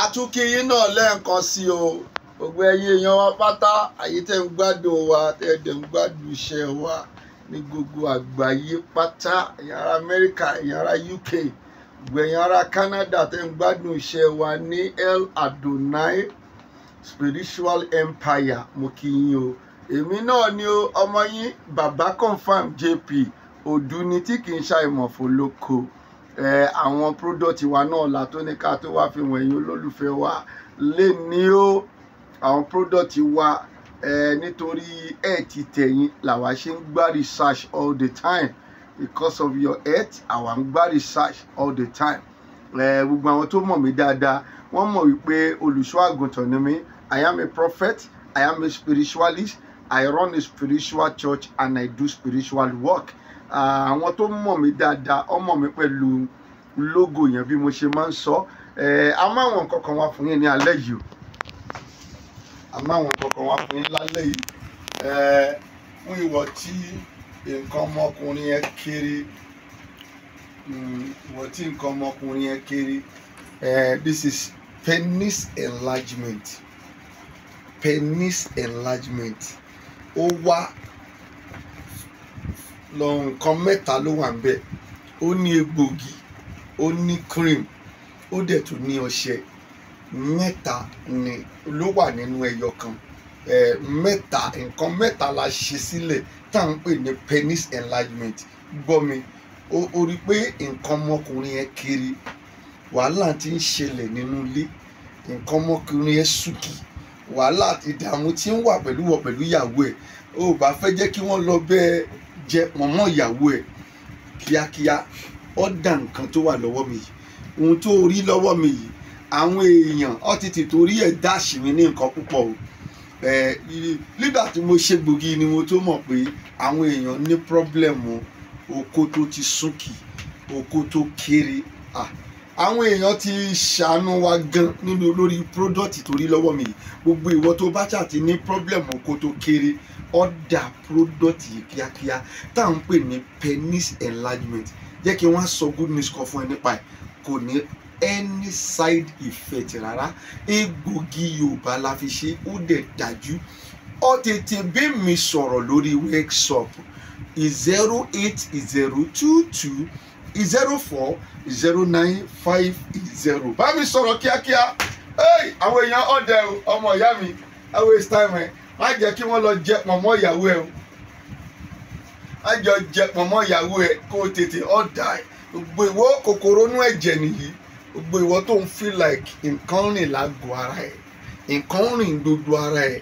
àtúnkì yín náà lẹ́ẹ̀kan sí o gbogbo ẹ̀yin èèyàn wa pátá àyè tẹ́ ń gbádùn wa tẹ́ dẹ̀ ń gbádùn iṣẹ́ wa ní gbogbo àgbáyé pátá ẹ̀yin ará Amẹ́ríkà ẹ̀yin ará UK gbogbo ẹ̀yin ará Canada tẹ́ ń gbádùn iṣẹ́ wa ní El Adonai Spiritual Empire mo kí yín o èmi náà ni o ọmọ yín bàbá confam JP Òdùnní tí kì í ṣàìmọ̀fó lóko àwọn product wa náà la tó ní ká tó wá fi wọ̀nyí olólùfẹ́ wa lè ní o àwọn product wa nítorí ti tẹ̀yìn làwa ṣe ń gbá research all the time because of your health àwa ń gbá research all the time gbogbo àwọn tó mọ̀ mí dáadáa wọ́n mọ̀ wípé olùṣọ́ àgùntàn ni mí. I am a prophet, I am a spiritualist, I run a spiritual church and I do spiritual work. Àwọn tó mọ̀ mí dáadáa wọ́n mọ̀ mí pẹ̀lú logo yẹn bí mo ṣe máa ń sọ a máa wọn kankan wá fún yín ní alẹ́ yìí o a máa wọn kankan wá fún yín lálẹ́ yìí fún ìwọ tí nǹkan ọmọkùnrin yẹn kéré ìwọ tí nǹkan ọmọkùnrin yẹn kéré this is penis enlargement ó wá lọ nǹkan mẹ́ta ló wà ń bẹ̀ ó ní egbògi ó ní cream ó dẹ̀ tún ní ọṣẹ mẹ́ta ni ló wà nínú ẹyọ kan nǹkan mẹ́ta la ṣe sílẹ̀ tá à ń pè ní penis enlargement gbọ́ mi ó rí pé nǹkan ọmọkùnrin yẹn kiri wàhálà ti ń ṣẹlẹ̀ nínú ilé nǹkan ọmọkùnrin yẹn súnkì wàhálà ìdààmú tí ń wà pẹ̀lú ìyàwó ẹ̀ ó bá fẹ́ jẹ́ kí wọ́n lọ bẹ́ẹ̀ jẹ mọ̀mọ́ ìyàwó ẹ̀ kíákíá ọ̀dà nǹkan tó wà lọ́wọ́ mi yìí ohun tó rí lọ́wọ́ mi yìí àwọn èèyàn ti torí ẹ̀ dáṣì mi ní nǹkan púpọ̀ o nígbà tí mo ṣe gbòógì ni mo tó mọ̀ pé àwọn èèyàn ní pírọ́blẹ̀mù oko tó ti súnkì oko tó kéré àwọn èèyàn ti ṣàánú wa gan nínú lórí product tó rí lọ́wọ́ mi yìí gbogbo ìwọ tó bá ṣàti ní pírọ́blẹ̀mù oko tó kéré ọ̀dà product yìí kíákíá tá à ń pè ní penis enlargement jẹ́ kí wọ́n sọ good news kan fún ẹ nípa ẹ̀ kò ní any side effect rárá egbògi Yorùbá la fi ṣe ó dẹ̀ dájú ó tètè bí mi sọ̀rọ̀ lórí workshop 08022040950 bá mi sọ̀rọ̀ kíákíá àwọn èèyàn ọ̀dẹ ọmọ ìyá mi I waste time má jẹ́ kí wọ́n lọ jẹ pọ̀nmọ́ ìyàwó ẹ̀ má jọ jẹ pọ̀nmọ́ ìyàwó ẹ̀ kó o tètè ọ̀dà ẹ̀ gbogbo ìwọ kòkòrò inú ẹ̀jẹ̀ nìyí gbogbo ìwọ tó ń feel like nǹkan rìn lágọ̀ọ́ ara ẹ̀ nǹkan rìn dodo ara ẹ̀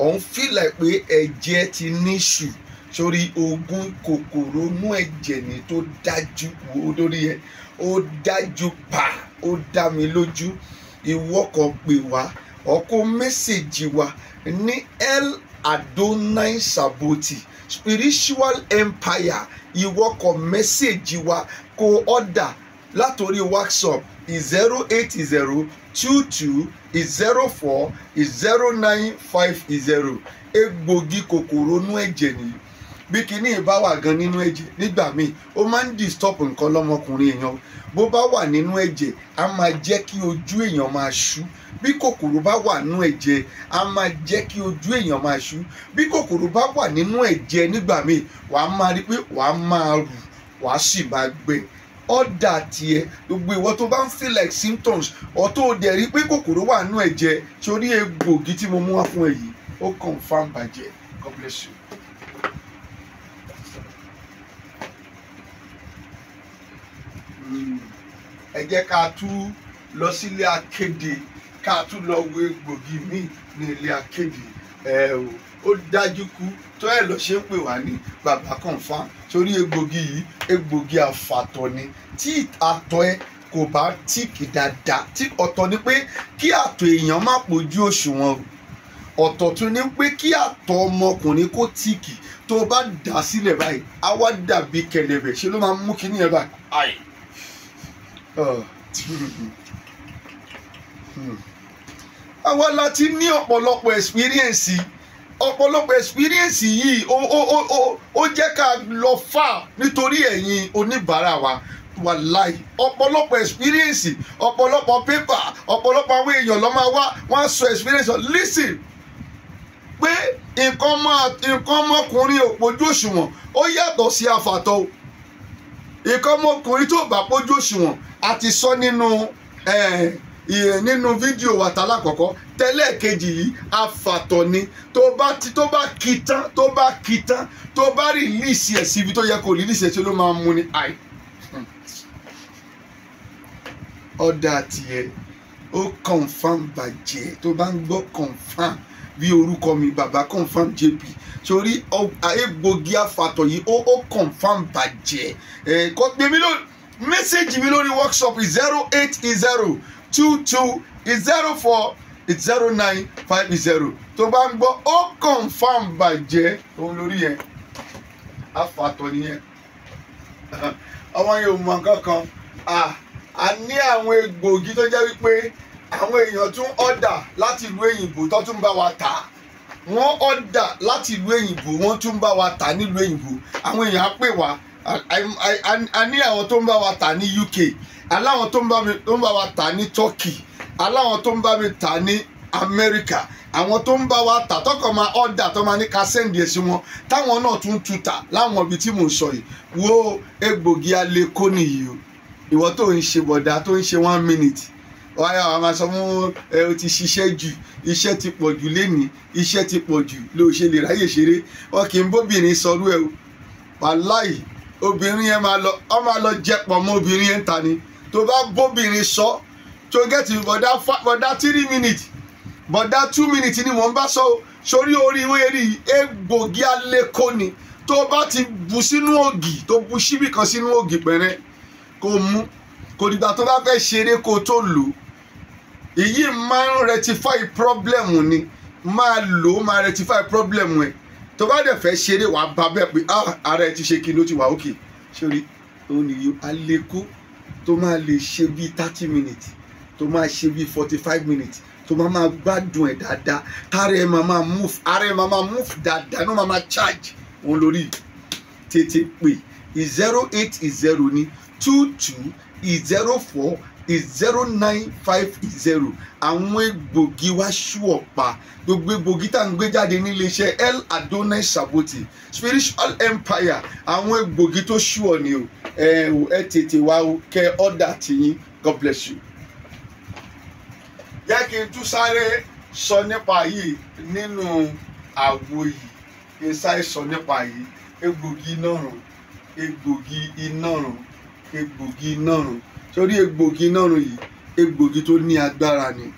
òun feel like pé ẹ̀jẹ̀ ti níṣù sórí oògùn kòkòrò inú ẹ̀jẹ̀ ni tó dájú wo lórí ẹ̀ ó dájú pa ó dá mi lójú ìwọ kan pè wá ọkọ mẹ́sẹ̀jì wa ní El Adonai Saboti Spiritual Empire ìwọ kan mẹ́sẹ̀jì wa kó ọ̀dà látòrí WhatsApp 08022040950 egbògi kòkòrò inú ẹ̀jẹ̀ nìyí bí kinní bá wà gan nínú ẹ̀jẹ̀ nígbà míì ó máa ń disturb nǹkan lọ́mọkùnrin èèyàn bó bá wà nínú ẹ̀jẹ̀ á máa jẹ́ kí ojú èèyàn máa ṣú bí kòkòrò bá wà nínú ẹ̀jẹ̀ á máa jẹ́ kí ojú èèyàn máa ṣú bí kòkòrò bá wà nínú ẹ̀jẹ̀ nígbà míì wàá máa rí pé wàá máa rù wàá sì máa gbẹ ọ̀dà tiẹ̀ gbogbo ìwọ tó bá ń feel like symptoms ọ̀tọ̀ òde rí pé kòkòrò wà nínú ẹ̀jẹ̀ sórí egbògi tí mo mú wá fún ẹ yìí ó confam bàjẹ́. God bless you. Ẹ jẹ́ ká tún lọ sílé akéde ká tún lọ wo egbògi míì ní ilé akéde ó dájú kú tó ẹ lọ ṣe ń pè wá ní bàbá confam sórí egbògi yìí egbògi àfàtọ̀ ni tí àtọ̀ ẹ kò bá tíìkì dáadáa tí ọ̀tọ̀ ni pé kí àtọ̀ èèyàn má pojú òṣùwọ̀n ọ̀tọ̀ tún ni pé kí àtọ̀ ọmọkùnrin kó tíìkì tó bá dà sílẹ̀ báyìí á wá dàbí kẹ̀lẹ̀bẹ̀ ṣe ló máa mú kíní ẹ báyìí. àwa láti ní ọ̀pọ̀lọpọ̀ experience yìí ó jẹ́ ká lọ fà nítorí ẹ̀yin oníbàárà wa wàláì ọ̀pọ̀lọpọ̀ experience, ọ̀pọ̀lọpọ̀ paper, ọ̀pọ̀lọpọ̀ àwọn èèyàn ló máa wá wọ́n á sọ experience. Listen pé nǹkan ọmọkùnrin ò pójú òṣùwọ̀n ó yàtọ̀ sí àfàtọ̀ o. Nǹkan ọmọkùnrin tó bá pójú òṣùwọ̀n a ti sọ nínú fídíò wa tá lákọ̀ọ́kọ́. Tẹ́lẹ̀ kejì yìí àfàtọ̀ ni tó bá kì tán tó bá rìlíìsì ẹ̀ síbi tó yẹ kó rìlíìsì ẹ̀ tí ló máa mú ni àì. Ọ̀dà tiẹ̀ ó confam bàjẹ́ tó bá ń gbọ́ confam bí orúkọ mi bàbá confam JP sórí egbògi àfàtọ̀ yìí ó confam bàjẹ́. Kò gbé mi lórí mẹ́sẹ̀gì mi lórí workshop 08022040950 tó bá ń gbọ́ ó confam bàjẹ́ òun lórí yẹn àfàtọ̀ nìyẹn. Ọmọ yẹn ò mọ nǹkan kan a ní àwọn egbògi tó jẹ́ wípé àwọn èèyàn tún ọ̀dà láti ìlú òyìnbó tó tún bá wa tà. Wọ́n ọ̀dà láti ìlú òyìnbó wọ́n tún bá wa tà nílùú òyìnbó. Àwọn èèyàn á pè wá. A ní àwọn tó ń bá wa tà ní UK, aláwọn tó ń bá wa tà ní Turkey, aláwọn tó ń bá mi tà ní America, àwọn tó ń bá wa tà tọkọ máa ọ̀dà tó máa ní ká sẹ́ǹdì ẹ̀ sí wọn táwọn náà tún tuta láwọn ibi tí mò ń sọ yìí. Wo egbògi aleko nìyí o. Ìwọ tó ń ṣe bọ̀dá tó ń ṣe 1 minute wáyà wà máa sọ fún o ti ṣiṣẹ́ jù, iṣẹ́ ti pọ̀ jù lénìí, iṣẹ́ ti pọ̀ jù ló ṣe lè ráyè ṣeré. Wọn kì í bóbìnrin sọrú ẹ o. Wàláì obìnrin yẹn máa lọ jẹpọ̀ mọ́ obìnrin yẹn ta ni. Tó bá bóbìnrin sọ tó gẹ́tì bọ̀dá 3 minutes bọ̀dá 2 minutes ni mò ń bá sọ sórí orí ìwé rí egbògi aleko ni. Tó bá ti bu sínú ògì tó bu síbì kan sínú ògì pẹ̀rẹ́ kó mú kò dìgbà tó bá fẹ́ ṣeré kó tó lò. Èyí máa ń rectify problem ni, máa lò ó máa rectify problem ẹ̀. Tó bá dẹ̀ fẹ́ ṣeré wàá bá bẹ́ẹ̀ pé ara ẹ ti ṣe kí ló ti wà òkè. Sórí òun nìyí aleko tó máa lè ṣe bí 30 minutes tó máa ṣe bí 45 minutes tó máa gbádùn ẹ̀ dáadáa tára ẹ̀ máa move dáadáa ló máa charge òun lórí. Tètè pè 080 ní 22040950. Àwọn egbògi wá ṣú ọ̀pá gbogbo egbògi tá à ń gbé jáde nílé iṣẹ́ El Adonai Saboti Spiritual Empire. Àwọn egbògi tó ṣú ọ ni o. Ẹ tètè wá o kẹ́ ọ̀dà tìyín. God bless you. Jẹ́ kí n tún sáré sọ nípa yìí nínú àwo yìí. Kí n sáré sọ nípa yìí egbògi inárun. Sórí egbògi inárun yìí egbògi tó ní agbára ni.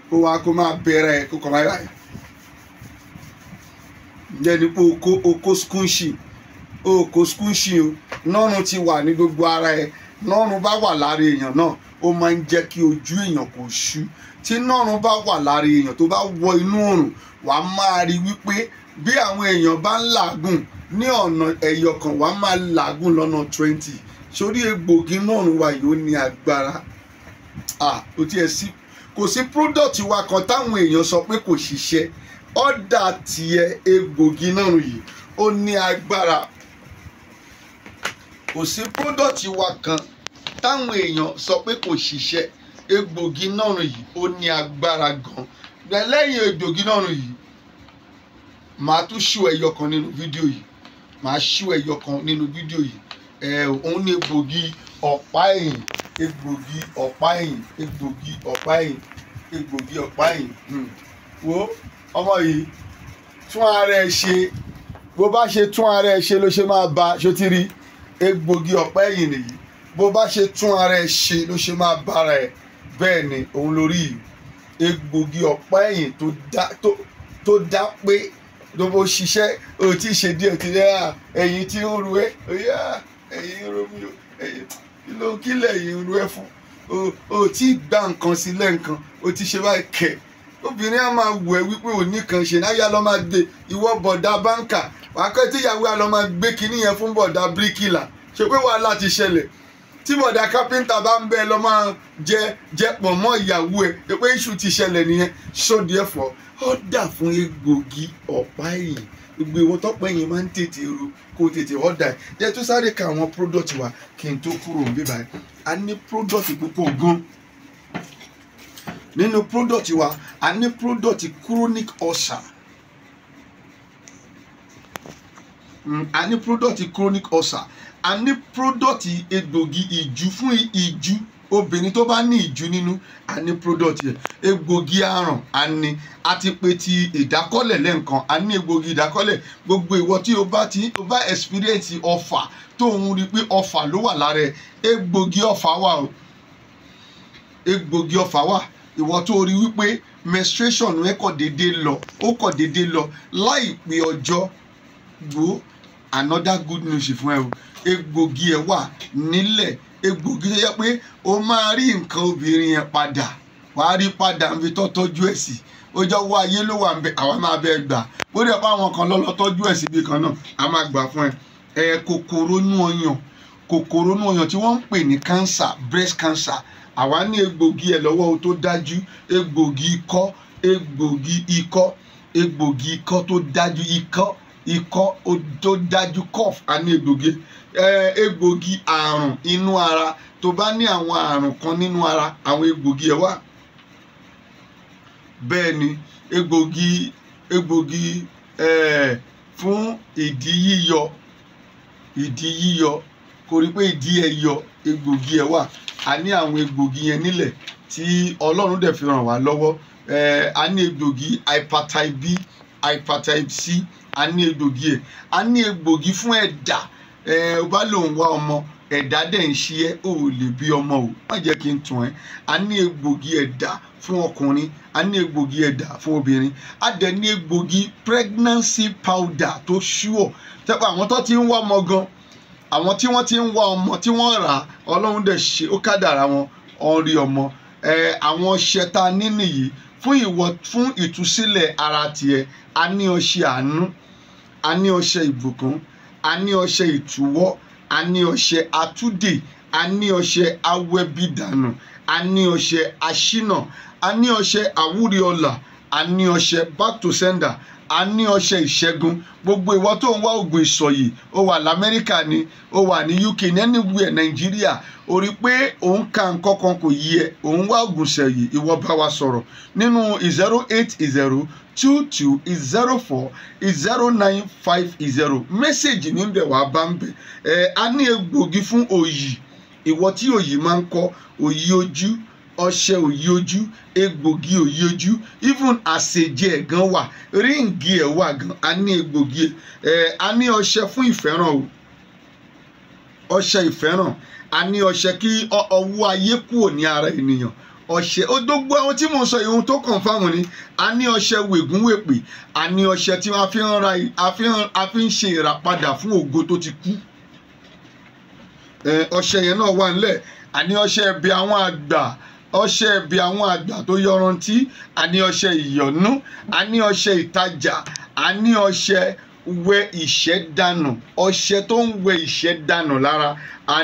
Kó máa bẹ̀rẹ̀ kó kọ̀ máa ráyè. Ǹjẹ́ ni pé oko skunshi o. Nọ́run ti wà ní gbogbo ara ẹ̀. Nọ́run bá wà lára èèyàn náà ó máa ń jẹ́ kí ojú èèyàn kò ṣú. Tí nọ́run bá wà lára èèyàn tó bá wọ inú òrùn wàá máa rí wípé bí àwọn èèyàn bá ń làágùn ní ọ̀nà ẹyọ kan wàá máa làágùn lọ́nà 20. Sórí egbògi nọ́run wa yìí ó ní agbára. Kò sí product wa kan táwọn èèyàn sọ pé kò ṣiṣẹ́. Ọ̀dà tiẹ̀ egbògi nọ́run yìí ó ní agbára. Kò sí product wa kan táwọn èèyàn sọ pé kò ṣiṣẹ́. Egbògi nọ́run yìí ó ní agbára gan. Lẹ́yìn egbògi nọ́run yìí màá tún ṣú ẹyọ kan nínú fídíò yìí. Òun ní egbògi ọ̀pá ẹ̀yìn. Wo ọmọ yìí tún ara ẹ ṣe bó bá ṣe tún ara ẹ ṣe ló ṣe máa bá ṣó ti rí egbògi ọ̀pá ẹ̀yìn nìyí. Bó bá ṣe tún ara ẹ ṣe ló ṣe máa bára ẹ. Bẹ́ẹ̀ ni òun lórí egbògi ọ̀pá ẹ̀yìn tó dá pé lọ́wọ́ ṣiṣẹ́ o ti ṣe díẹ̀ ti rẹ́ ẹ̀yìn tí ń ru ẹ́ ẹ̀yìn ro mi o kí lẹ̀yìn ru ẹ́ fún o ti gbá nǹkan sí lẹ́ǹkan o ti ṣe báyìí kẹ̀. Obìnrin á máa wù ẹ́ wípé òní kan ṣe náà yá lọ́ máa gbé ìwọ bọ̀dá báńkà wàá kọ́ tí ìyàwó á lọ́ máa gbé kinní yẹn fún bọ̀dá bíríkìlà ṣe pé wàhálà ti ṣẹlẹ̀. Tí bọ̀dá kápẹ́ńtà bá ń bẹ́ẹ̀ lọ́ máa jẹ pọ̀ mọ́ ìyàwó ẹ̀ pé iṣu ti ṣẹlẹ̀ nìyẹn. So therefore ó dà fún egbògi ọ̀pá ẹ̀yìn gbogbo ìwọ tọ́pẹ́ yẹn máa ń tètè ru kó tètè ọ̀dà ẹ̀ jẹ́ tó sáré ka àwọn product wa kí n tó kúrò níbí báyìí. A ní product púpọ̀ gan nínú product wa. A ní product chronic ulcer, a ní product chronic ulcer, a ní product egbògi ìjú fún ìjú obìnrin tó bá ní ìjú nínú, a ní product yẹn. Egbògi àrùn a ní, a ti pè ti ìdákọ́lẹ̀ lẹ́ǹkan, a ní egbògi ìdákọ́lẹ̀. Gbogbo ìwọ tí o bá experience ọfà tó ń rí pé ọfà ló wà lára ẹ, egbògi ọfà wà o, egbògi ọfà wà. Ìwọ tó rí wípé menstruation rẹ kò déédéé lọ, ó kò déédéé lọ láìpẹ́ ọjọ́, gbó another good news fún ẹ o. Egbògi ẹ wà nílẹ̀, egbògi tó yẹ pé o máa rí nǹkan obìnrin yẹn padà, wàá rí padà níbi tó tọ́jú ẹ̀ sí. Ó jọ wá ayé ló wà níbẹ̀, àwa máa bẹ gbà. Bó dẹ̀ bá àwọn kan lọ́lọ́ tọ́jú ẹ̀ síbi kan náà, a máa gbà fún ẹ. Kòkòrò inú ọyàn, kòkòrò inú ọyàn tí wọ́n ń pè ní cancer, breast cancer, àwa ní egbògi ẹ̀ lọ́wọ́ o tó dájú. Egbògi ikọ́, egbògi ikọ́, egbògi ikọ́ tó dájú, ikọ́ tó dájú, cough, a ní egbògi. Egbògi àrùn inú ara, tó bá ní àwọn àrùn kan nínú ara, àwọn egbògi ẹ̀ wà. Bẹ́ẹ̀ ni egbògi fún ìdí yíyọ, kò rí pé ìdí ẹ̀ yọ, egbògi ẹ̀ wà. A ní àwọn egbògi yẹn nílẹ̀ tí Ọlọ́run dẹ̀ fi ràn wá lọ́wọ́. A ní egbògi hepatitis B, hepatitis C, a ní egbògi ẹ̀. A ní egbògi fún ẹ̀dà, o bá lòun wá ọmọ, ẹ̀dà dẹ̀ ń ṣe ẹ́, o ò lè bí ọmọ o, má jẹ́ kí n tún ẹ́. A ní egbògi ẹ̀dà fún ọkùnrin, a ní egbògi ẹ̀dà fún obìnrin. A dẹ̀ ní egbògi pregnancy powder tó ṣúọ̀, tẹ́pẹ́ àwọn tó ti ń wá ọmọ gan, àwọn tí wọ́n ti ń wá ọmọ tí wọ́n rà, Ọlọ́run dẹ̀ ṣe, ó kádàrá wọn, ó rí ọmọ. Àwọn ọṣẹ tá a ní nìyí fún ìtúsílẹ̀ ara tiẹ̀. A ní ọṣẹ àánú, a ní ọṣẹ ìbùkún, a ní ọṣẹ ìtúwọ́, a ní ọṣẹ àtúndè, a ní ọṣẹ awẹ́bídànù, a ní ọṣẹ aṣínà, a ní ọṣẹ àwúrí ọlà, a ní ọṣẹ back to sender, a ní ọṣẹ ìṣẹ́gun. Gbogbo ìwọ tó ń wá oògùn ìsọ̀yì, ó wà lamẹ́ríkà ni, ó wà ní UK, ní anywhere Nàìjíríà, ó rí pé òun ka nǹkan kan kò yí ẹ, òun wá oògùn ìsọ̀yì, ìwọ bá wa sọ̀rọ̀ nínú 08022040950. mẹ́sẹ̀gì ní bẹ̀ wá bá ń bẹ̀. A ní egbògi fún òyì, ìwọ tí òyì máa ń kọ́, òyì ojú, ọṣẹ òyì ojú, egbògi òyì ojú, even àṣejẹ ẹ̀ gan wà, ríǹgì ẹ̀ wà gan, a ní egbògi ẹ̀. A ní ọṣẹ fún ìfẹ́ràn o, ọṣẹ ìfẹ́ràn, a ní ọṣẹ kí ọwọ́ ayé kúrò ní ara ènìyàn. Ọṣẹ ó dógbó àwọn tí mò ń sọ ìhun tó kàn fáwọn ni. A ní ọṣẹ wègúnwèpè, a ní ọṣẹ tí wọ́n fi ń ṣe ìràpadà fún ògo tó ti kú. Ọṣẹ yẹn náà wà nílẹ̀. A ní ọṣẹ ẹ̀bẹ̀ àwọn àgbà, ọṣẹ ẹ̀bẹ̀ àwọn àgbà tó yọrantí, a ní ọṣẹ ìyọ̀nú, a ní ọṣẹ ìtajà, a ní ọṣẹ wẹ ìṣẹ́ dànù, ọṣẹ tó ń wẹ ìṣẹ́ dànù lára. A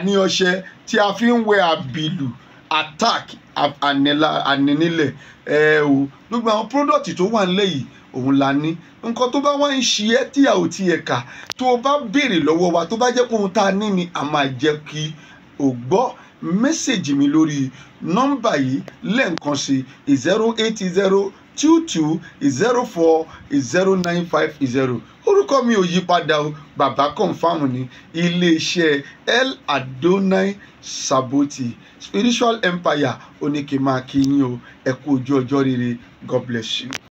ní ọṣẹ tí a fi ń wẹ àbìlù, attack, ànínílẹ̀. Gbogbo àwọn product tó wà nílẹ̀ yìí òun la ní. Nǹkan tó bá wá ń ṣe ẹ́ tí a ò tiẹ̀ kà, tó o bá béèrè lọ́wọ́ wa, tó bá jẹ́ pé ohun tá a ní ni, a máa jẹ́ kí o gbọ́. Mẹ́sẹ̀gì mi lórí nọ́mbà yìí lẹ́ẹ̀kan sí 08022040950. Orúkọ mi ò yí padà o, bàbá confam ní iléeṣẹ́ El Adonai Saboti Spiritual Empire. Ó ní kí n máa kí yín o, ẹ kú ojú ọjọ́ rere. God bless you.